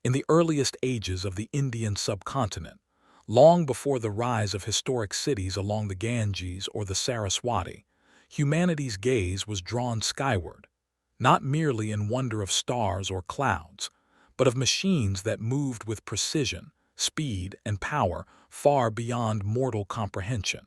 In the earliest ages of the Indian subcontinent, long before the rise of historic cities along the Ganges or the Saraswati, humanity's gaze was drawn skyward, not merely in wonder of stars or clouds, but of machines that moved with precision, speed, and power far beyond mortal comprehension.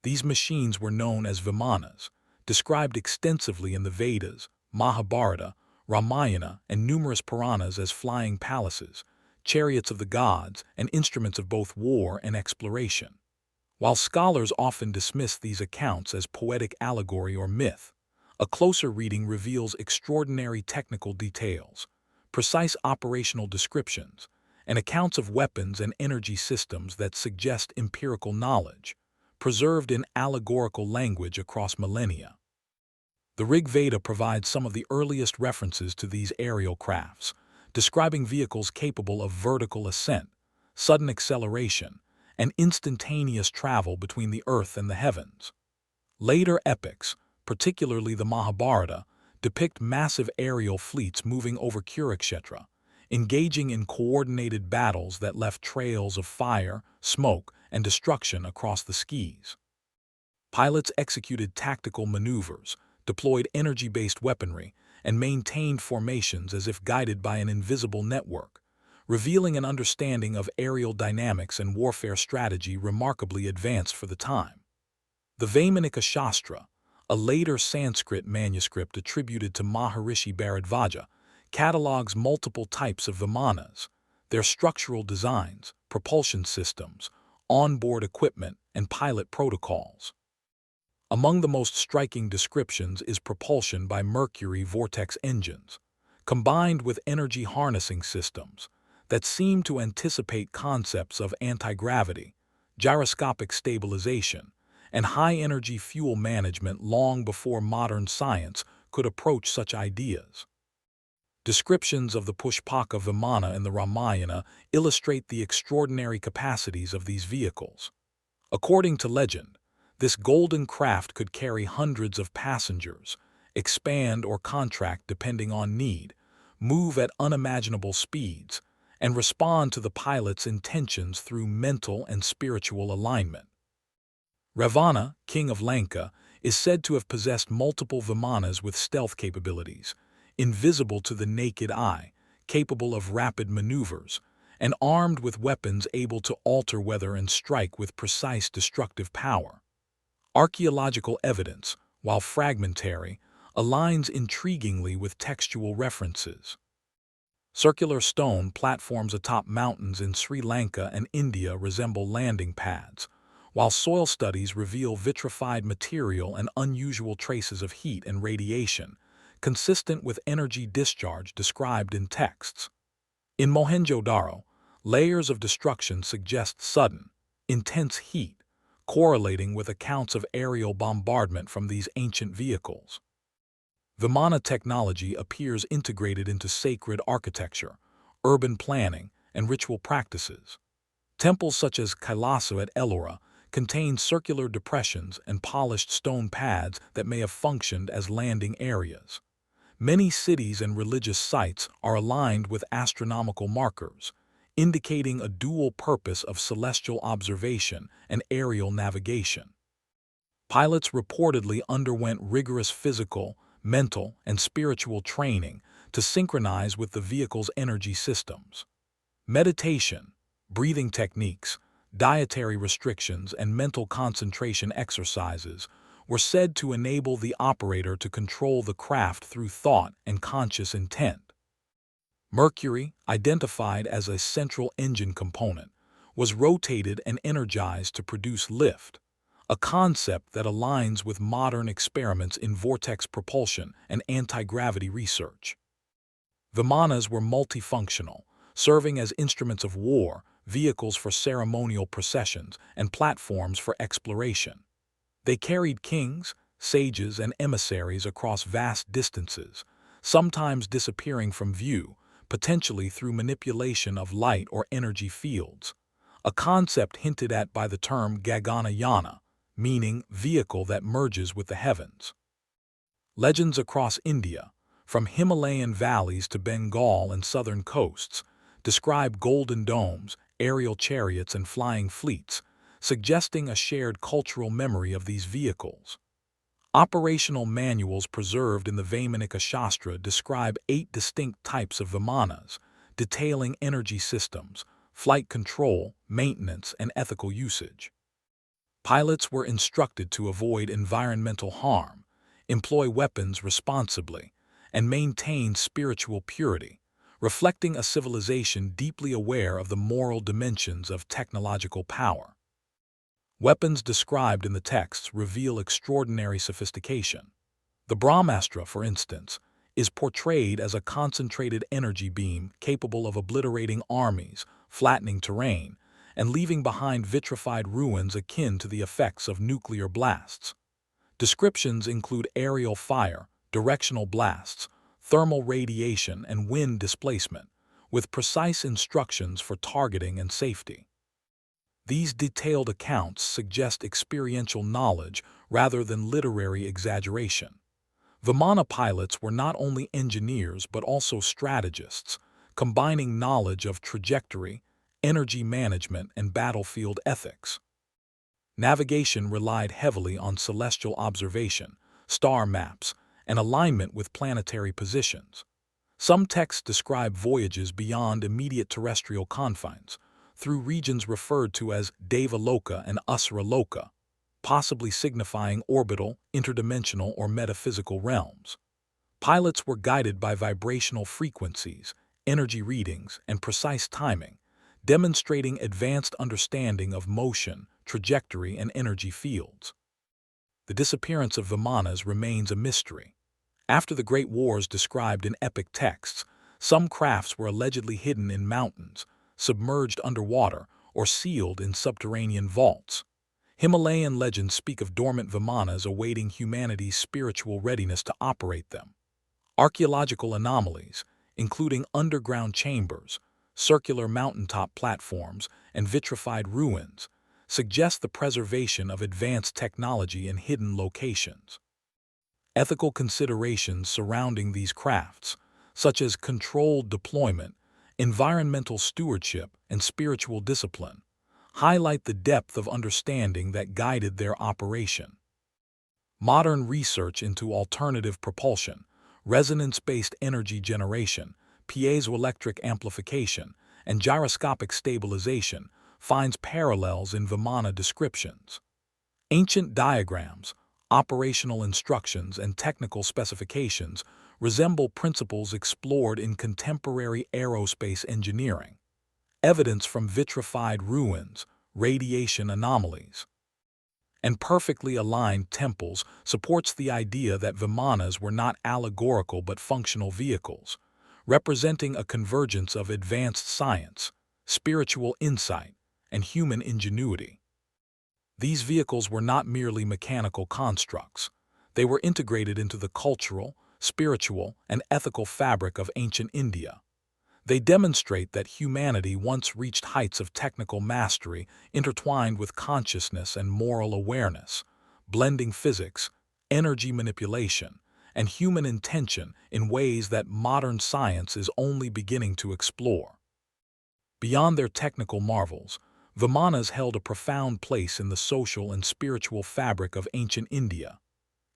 These machines were known as Vimanas, described extensively in the Vedas, Mahabharata, Ramayana, and numerous Puranas as flying palaces, chariots of the gods, and instruments of both war and exploration. While scholars often dismiss these accounts as poetic allegory or myth, a closer reading reveals extraordinary technical details, precise operational descriptions, and accounts of weapons and energy systems that suggest empirical knowledge, preserved in allegorical language across millennia. The Rig Veda provides some of the earliest references to these aerial crafts, describing vehicles capable of vertical ascent, sudden acceleration, and instantaneous travel between the earth and the heavens. Later epics, particularly the Mahabharata, depict massive aerial fleets moving over Kurukshetra, engaging in coordinated battles that left trails of fire, smoke, and destruction across the skies. Pilots executed tactical maneuvers, deployed energy-based weaponry, and maintained formations as if guided by an invisible network, revealing an understanding of aerial dynamics and warfare strategy remarkably advanced for the time. The Vaimānika Shastra, a later Sanskrit manuscript attributed to Maharishi Bharadvaja, catalogs multiple types of Vimanas, their structural designs, propulsion systems, onboard equipment, and pilot protocols. Among the most striking descriptions is propulsion by mercury vortex engines, combined with energy harnessing systems that seem to anticipate concepts of anti-gravity, gyroscopic stabilization, and high-energy fuel management long before modern science could approach such ideas. Descriptions of the Pushpaka Vimana in the Ramayana illustrate the extraordinary capacities of these vehicles. According to legend, this golden craft could carry hundreds of passengers, expand or contract depending on need, move at unimaginable speeds, and respond to the pilot's intentions through mental and spiritual alignment. Ravana, king of Lanka, is said to have possessed multiple Vimanas with stealth capabilities, invisible to the naked eye, capable of rapid maneuvers, and armed with weapons able to alter weather and strike with precise destructive power. Archaeological evidence, while fragmentary, aligns intriguingly with textual references. Circular stone platforms atop mountains in Sri Lanka and India resemble landing pads, while soil studies reveal vitrified material and unusual traces of heat and radiation, consistent with energy discharge described in texts. In Mohenjo-Daro, layers of destruction suggest sudden, intense heat, correlating with accounts of aerial bombardment from these ancient vehicles. Vimana technology appears integrated into sacred architecture, urban planning, and ritual practices. Temples such as Kailasa at Ellora contain circular depressions and polished stone pads that may have functioned as landing areas. Many cities and religious sites are aligned with astronomical markers, indicating a dual purpose of celestial observation and aerial navigation. Pilots reportedly underwent rigorous physical, mental, and spiritual training to synchronize with the vehicle's energy systems. Meditation, breathing techniques, dietary restrictions, and mental concentration exercises were said to enable the operator to control the craft through thought and conscious intent. Mercury, identified as a central engine component, was rotated and energized to produce lift, a concept that aligns with modern experiments in vortex propulsion and anti-gravity research. Vimanas were multifunctional, serving as instruments of war, vehicles for ceremonial processions, and platforms for exploration. They carried kings, sages, and emissaries across vast distances, sometimes disappearing from view, potentially through manipulation of light or energy fields, a concept hinted at by the term Gaganayana, meaning vehicle that merges with the heavens. Legends across India, from Himalayan valleys to Bengal and southern coasts, describe golden domes, aerial chariots, and flying fleets, suggesting a shared cultural memory of these vehicles. Operational manuals preserved in the Vaimānika Shastra describe 8 distinct types of Vimanas, detailing energy systems, flight control, maintenance, and ethical usage. Pilots were instructed to avoid environmental harm, employ weapons responsibly, and maintain spiritual purity, reflecting a civilization deeply aware of the moral dimensions of technological power. Weapons described in the texts reveal extraordinary sophistication. The Brahmastra, for instance, is portrayed as a concentrated energy beam capable of obliterating armies, flattening terrain, and leaving behind vitrified ruins akin to the effects of nuclear blasts. Descriptions include aerial fire, directional blasts, thermal radiation, and wind displacement, with precise instructions for targeting and safety. These detailed accounts suggest experiential knowledge rather than literary exaggeration. Vimana pilots were not only engineers but also strategists, combining knowledge of trajectory, energy management, and battlefield ethics. Navigation relied heavily on celestial observation, star maps, and alignment with planetary positions. Some texts describe voyages beyond immediate terrestrial confines, through regions referred to as Devaloka and Asura Loka, possibly signifying orbital, interdimensional, or metaphysical realms. Pilots were guided by vibrational frequencies, energy readings, and precise timing, demonstrating advanced understanding of motion, trajectory, and energy fields. The disappearance of Vimanas remains a mystery. After the Great Wars described in epic texts, some crafts were allegedly hidden in mountains, submerged underwater, or sealed in subterranean vaults. Himalayan legends speak of dormant Vimanas awaiting humanity's spiritual readiness to operate them. Archaeological anomalies, including underground chambers, circular mountaintop platforms, and vitrified ruins, suggest the preservation of advanced technology in hidden locations. Ethical considerations surrounding these crafts, such as controlled deployment, environmental stewardship, and spiritual discipline, highlight the depth of understanding that guided their operation. Modern research into alternative propulsion, resonance-based energy generation, piezoelectric amplification, and gyroscopic stabilization finds parallels in Vimana descriptions. Ancient diagrams, operational instructions, and technical specifications resemble principles explored in contemporary aerospace engineering. Evidence from vitrified ruins, radiation anomalies, and perfectly aligned temples supports the idea that Vimanas were not allegorical but functional vehicles, representing a convergence of advanced science, spiritual insight, and human ingenuity. These vehicles were not merely mechanical constructs. They were integrated into the cultural, spiritual, and ethical fabric of ancient India. They demonstrate that humanity once reached heights of technical mastery intertwined with consciousness and moral awareness, blending physics, energy manipulation, and human intention in ways that modern science is only beginning to explore. Beyond their technical marvels, Vimanas held a profound place in the social and spiritual fabric of ancient India.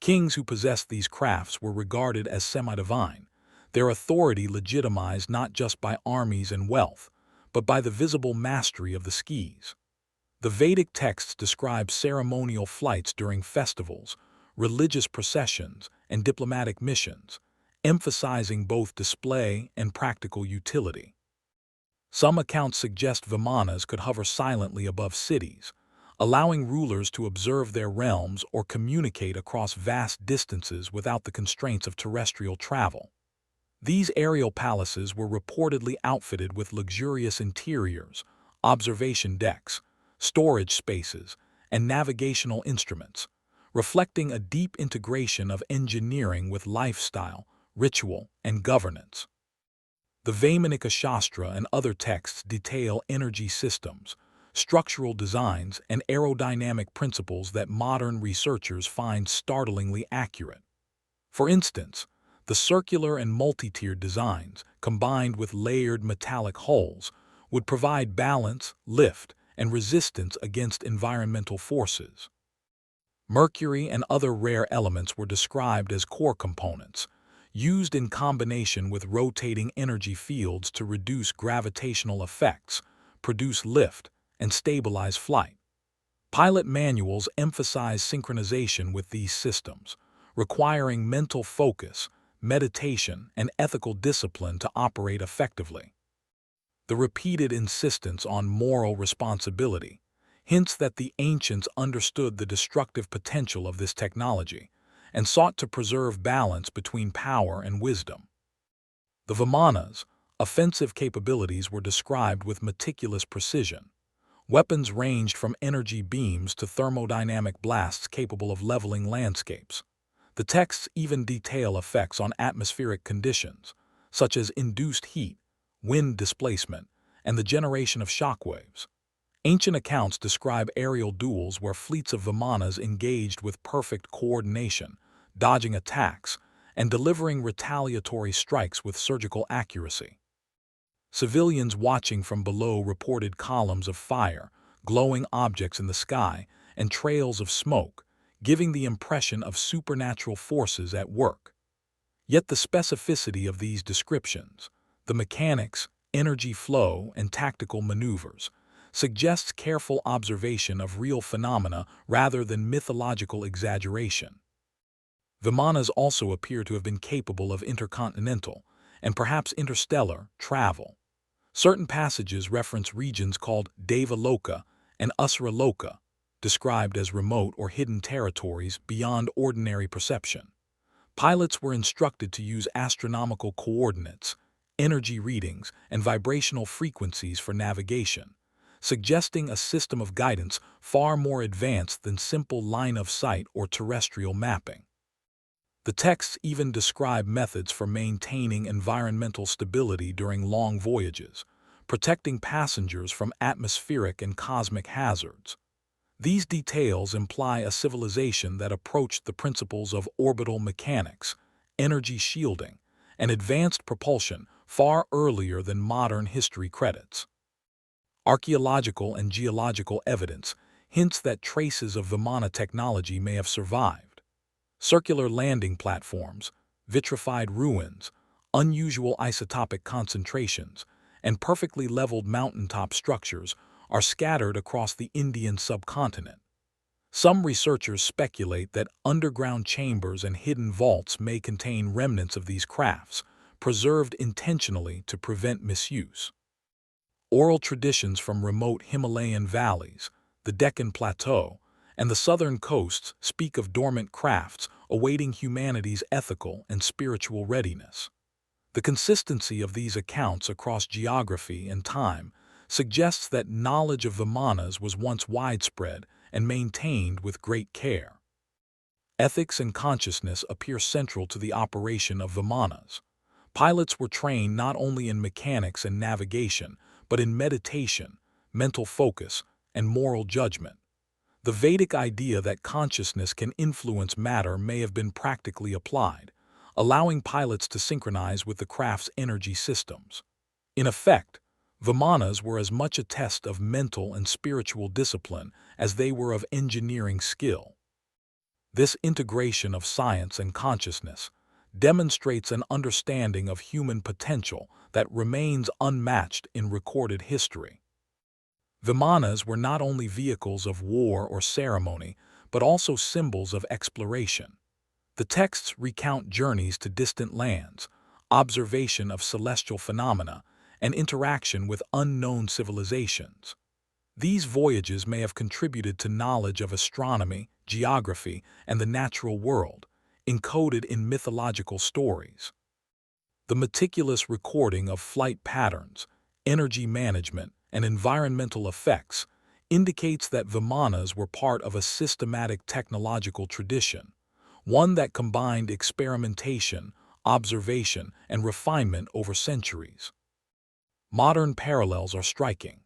Kings who possessed these crafts were regarded as semi-divine, their authority legitimized not just by armies and wealth, but by the visible mastery of the skis. The Vedic texts describe ceremonial flights during festivals, religious processions, and diplomatic missions, emphasizing both display and practical utility. Some accounts suggest Vimanas could hover silently above cities, allowing rulers to observe their realms or communicate across vast distances without the constraints of terrestrial travel. These aerial palaces were reportedly outfitted with luxurious interiors, observation decks, storage spaces, and navigational instruments, reflecting a deep integration of engineering with lifestyle, ritual, and governance. The Vaimānika Shastra and other texts detail energy systems, structural designs, and aerodynamic principles that modern researchers find startlingly accurate. For instance, The circular and multi-tiered designs, combined with layered metallic hulls, would provide balance, lift, and resistance against environmental forces. Mercury and other rare elements were described as core components, used in combination with rotating energy fields to reduce gravitational effects, produce lift, and stabilize flight. Pilot manuals emphasize synchronization with these systems, requiring mental focus, meditation, and ethical discipline to operate effectively. The repeated insistence on moral responsibility hints that the ancients understood the destructive potential of this technology and sought to preserve balance between power and wisdom. The Vimanas' offensive capabilities were described with meticulous precision. Weapons ranged from energy beams to thermodynamic blasts capable of leveling landscapes. The texts even detail effects on atmospheric conditions, such as induced heat, wind displacement, and the generation of shockwaves. Ancient accounts describe aerial duels where fleets of Vimanas engaged with perfect coordination, dodging attacks, and delivering retaliatory strikes with surgical accuracy. Civilians watching from below reported columns of fire, glowing objects in the sky, and trails of smoke, giving the impression of supernatural forces at work. Yet the specificity of these descriptions, the mechanics, energy flow, and tactical maneuvers, suggests careful observation of real phenomena rather than mythological exaggeration. Vimanas also appear to have been capable of intercontinental, and perhaps interstellar, travel. Certain passages reference regions called Devaloka and Asura-loka, described as remote or hidden territories beyond ordinary perception. Pilots were instructed to use astronomical coordinates, energy readings, and vibrational frequencies for navigation, suggesting a system of guidance far more advanced than simple line of sight or terrestrial mapping. The texts even describe methods for maintaining environmental stability during long voyages, protecting passengers from atmospheric and cosmic hazards. These details imply a civilization that approached the principles of orbital mechanics, energy shielding, and advanced propulsion far earlier than modern history credits. Archaeological and geological evidence hints that traces of Vimana technology may have survived. Circular landing platforms, vitrified ruins, unusual isotopic concentrations, and perfectly leveled mountaintop structures are scattered across the Indian subcontinent. Some researchers speculate that underground chambers and hidden vaults may contain remnants of these crafts, preserved intentionally to prevent misuse. Oral traditions from remote Himalayan valleys, the Deccan Plateau, and the southern coasts speak of dormant crafts awaiting humanity's ethical and spiritual readiness. The consistency of these accounts across geography and time suggests that knowledge of Vimanas was once widespread and maintained with great care. Ethics and consciousness appear central to the operation of Vimanas. Pilots were trained not only in mechanics and navigation, but in meditation, mental focus, and moral judgment. The Vedic idea that consciousness can influence matter may have been practically applied, allowing pilots to synchronize with the craft's energy systems. In effect, Vimanas were as much a test of mental and spiritual discipline as they were of engineering skill. This integration of science and consciousness demonstrates an understanding of human potential that remains unmatched in recorded history. Vimanas were not only vehicles of war or ceremony, but also symbols of exploration. The texts recount journeys to distant lands, observation of celestial phenomena, and interaction with unknown civilizations. These voyages may have contributed to knowledge of astronomy, geography, and the natural world, encoded in mythological stories. The meticulous recording of flight patterns, energy management, and environmental effects indicates that Vimanas were part of a systematic technological tradition, one that combined experimentation, observation, and refinement over centuries. Modern parallels are striking.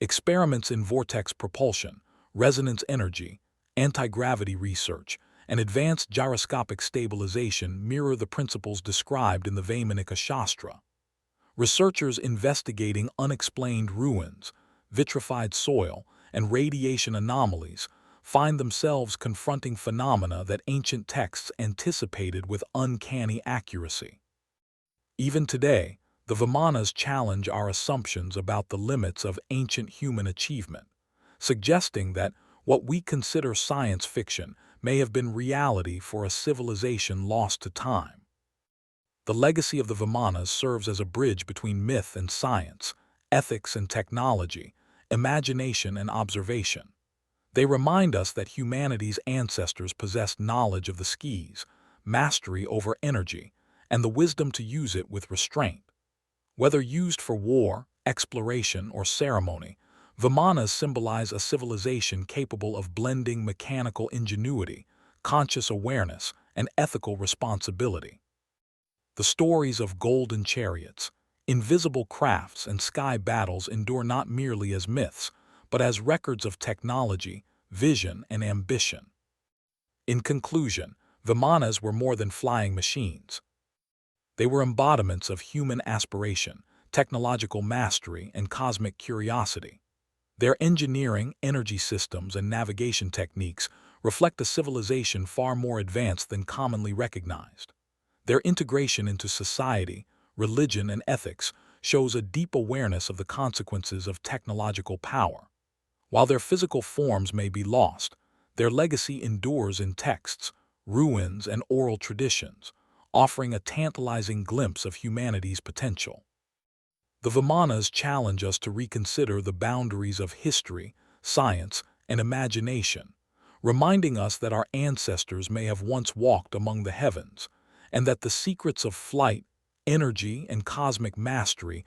Experiments in vortex propulsion, resonance energy, anti-gravity research, and advanced gyroscopic stabilization mirror the principles described in the Vaimānika Shastra. Researchers investigating unexplained ruins, vitrified soil, and radiation anomalies find themselves confronting phenomena that ancient texts anticipated with uncanny accuracy. Even today, the Vimanas challenge our assumptions about the limits of ancient human achievement, suggesting that what we consider science fiction may have been reality for a civilization lost to time. The legacy of the Vimanas serves as a bridge between myth and science, ethics and technology, imagination and observation. They remind us that humanity's ancestors possessed knowledge of the skis, mastery over energy, and the wisdom to use it with restraint. Whether used for war, exploration, or ceremony, Vimanas symbolize a civilization capable of blending mechanical ingenuity, conscious awareness, and ethical responsibility. The stories of golden chariots, invisible crafts, and sky battles endure not merely as myths, but as records of technology, vision, and ambition. In conclusion, Vimanas were more than flying machines. They were embodiments of human aspiration, technological mastery, and cosmic curiosity. Their engineering, energy systems, and navigation techniques reflect a civilization far more advanced than commonly recognized. Their integration into society, religion, and ethics shows a deep awareness of the consequences of technological power. While their physical forms may be lost, their legacy endures in texts, ruins, and oral traditions, offering a tantalizing glimpse of humanity's potential. The Vimanas challenge us to reconsider the boundaries of history, science, and imagination, reminding us that our ancestors may have once walked among the heavens, and that the secrets of flight, energy, and cosmic mastery